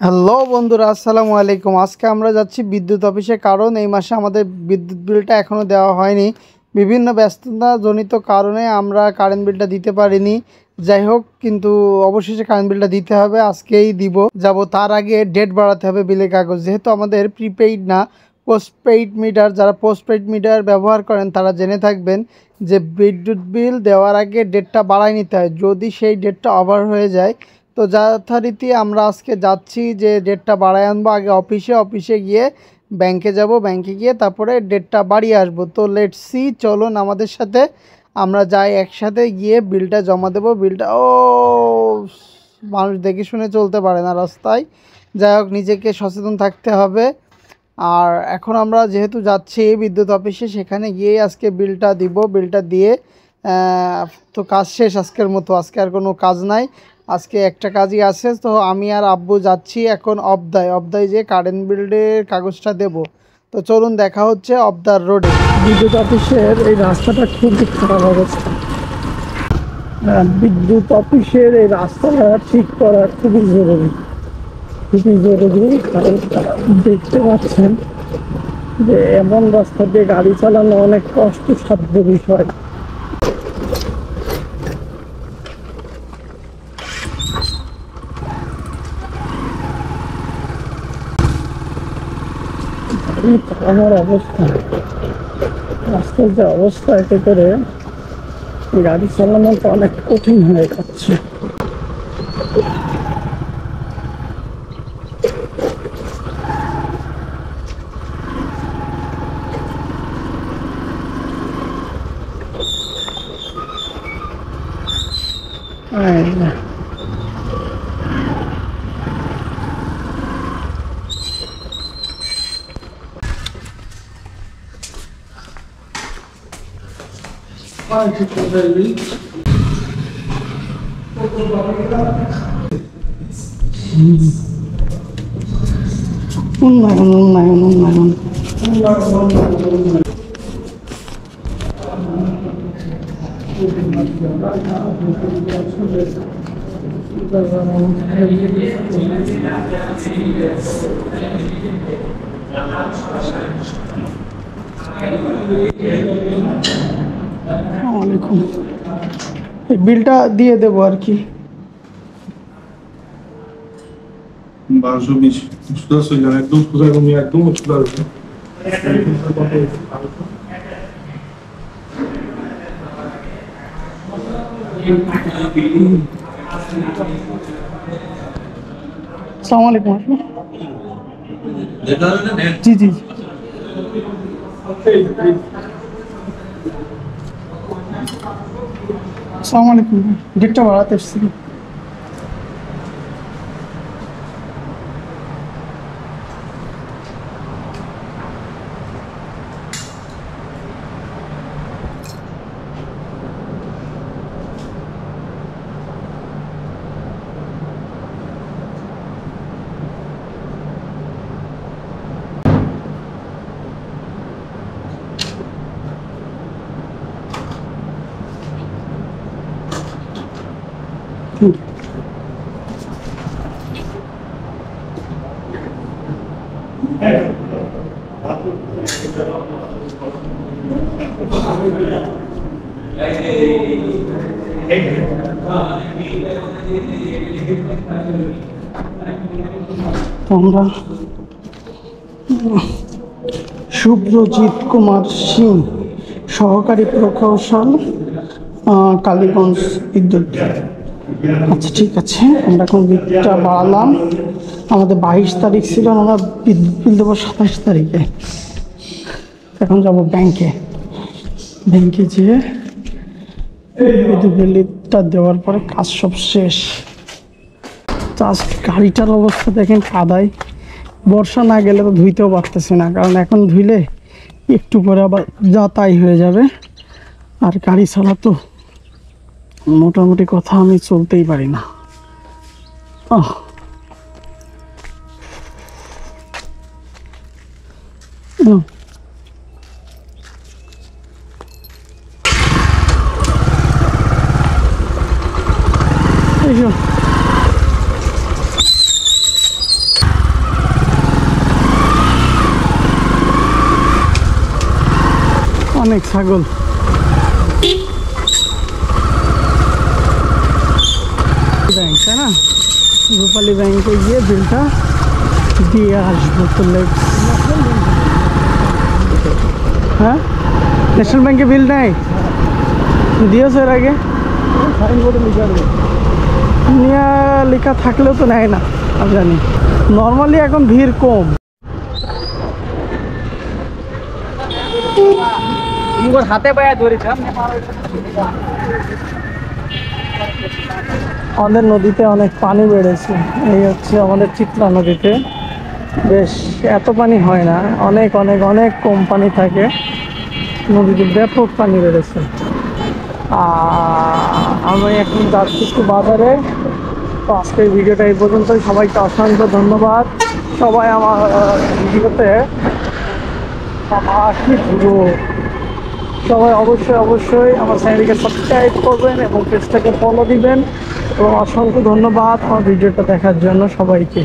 Hello বন্ধুরা, আসসালামু আলাইকুম। আজকে আমরা যাচ্ছি বিদ্যুৎ অফিসে, কারণ এই মাসে আমাদের বিদ্যুৎ বিলটা এখনও দেওয়া হয়নি। বিভিন্ন ব্যস্ততাজনিত কারণে আমরা কারেন্ট বিলটা দিতে পারিনি। যাই হোক, কিন্তু অবশেষে কারেন্ট বিলটা দিতে হবে, আজকেই যাব। তার আগে ডেট বাড়াতে হবে বিলের কাগজ, যেহেতু আমাদের প্রিপেইড না পোস্টপেইড মিটার। যারা পোস্টপেইড মিটার ব্যবহার করেন তারা জেনে থাকবেন যে বিদ্যুৎ বিল দেওয়ার আগে ডেটটা বাড়ায় নিতে হয়। যদি সেই ডেটটা ওভার হয়ে যায় তো যথারীতি আমরা আজকে যাচ্ছি যে ডেটটা বাড়ায় আনবো। আগে অফিসে গিয়ে ব্যাংকে যাব, ব্যাংকে গিয়ে তারপরে ডেটটা বাড়িয়ে আসবো। তো লেটস সি, চলুন আমাদের সাথে আমরা যাই, একসাথে গিয়ে বিলটা জমা দেবো। বিলটা মানুষ দেখে শুনে চলতে পারে না রাস্তায়। যাই হোক, নিজেকে সচেতন থাকতে হবে। আর এখন আমরা যেহেতু যাচ্ছি বিদ্যুৎ অফিসে, সেখানে গিয়ে আজকে বিলটা দিব। বিলটা দিয়ে তো কাজ শেষ আজকের মতো। আজকে আর কোনো কাজ নাই, আজকে একটা কাজই আছে। তো আমি আর আব্বু যাচ্ছি এখন অবদায় যে কারেন্ট বিলের কাগজটা দেব। তো চলুন, দেখা হচ্ছে অবদার রোডে। বিদ্যুৎ অফিসের এই রাস্তাটা খুবই খারাপ অবস্থা। বিদ্যুৎ অফিসের এই রাস্তাটা ঠিক করা খুবই জরুরি, কারণ দেখতে পাচ্ছেন যে এমন রাস্তা দিয়ে গাড়ি চালানো অনেক কষ্টসাধ্য বিষয়। আমার অবস্থা, রাস্তার যে অবস্থা, এতে করে গাড়ি চালানোটা অনেক কঠিন হয়ে যাচ্ছে। উন্নয়ন আসসালামাইকুম। এই বিলটা দিয়ে দেবো আর কি। 1220. Estudar soja, né? Tudo que usar minha turma, estudar. আসসালামাইকুম। জি জি, আসসালামাইকুম। ডেটটা বাড়াতে এসেছি। আমরা শুভ্রজিৎ কুমার সিং, সহকারী প্রকৌশল, কালীগঞ্জ বিদ্যুৎ। আচ্ছা ঠিক আছে, আমরা এখন বিলটা বাড়ালাম। আমাদের 22 তারিখ ছিল, আমরা বিদ্যুৎ বিল দেবো 27 তারিখে। এখন যাব ব্যাংকে যেয়ে বিদ্যুৎ বিলটা দেওয়ার পরে কাজ সব শেষ। জাস্ট গাড়িটার অবস্থা দেখেন, কাদায়। বর্ষা না গেলে তো ধুইতেও পারতেছি না, কারণ এখন ধুইলে একটু পরে আবার যা তাই হয়ে যাবে। আর গাড়ি ছাড়া তো মোটামুটি কথা আমি চলতেই পারি না। অনেক ছাগল। ব্যাংক তাই না, রূপালী ব্যাংকে গিয়ে বিলটা দিয়ে আসবো। করলে হ্যাঁ, ন্যাশনাল ব্যাংকে বিল নেয়, দিয়েছে এর আগে নিয়ে লেখা থাকলেও তো নেয় না, আমি জানি। নর্মালি এখন ভিড় কম। হাতে পায়ে ধরেছিলাম। আমাদের নদীতে অনেক পানি বেড়েছে, এই হচ্ছে আমাদের চিত্রা নদীতে। বেশ এত পানি হয় না, অনেক অনেক অনেক কম পানি থাকে, নদীতে ব্যাপক পানি বেড়েছে। আমি এখন যাচ্ছি একটু বাজারে। তো আজকের ভিডিওটা এই পর্যন্তই। সবাইকে অসংখ্য ধন্যবাদ। সবাই আমার ভিডিওতে সবাই অবশ্যই অবশ্যই আমার চ্যানেলকে সাবস্ক্রাইব করবেন এবং পেজটাকে ফলো দিবেন। এবং অসংখ্য ধন্যবাদ আমার ভিডিওটা দেখার জন্য সবাইকে।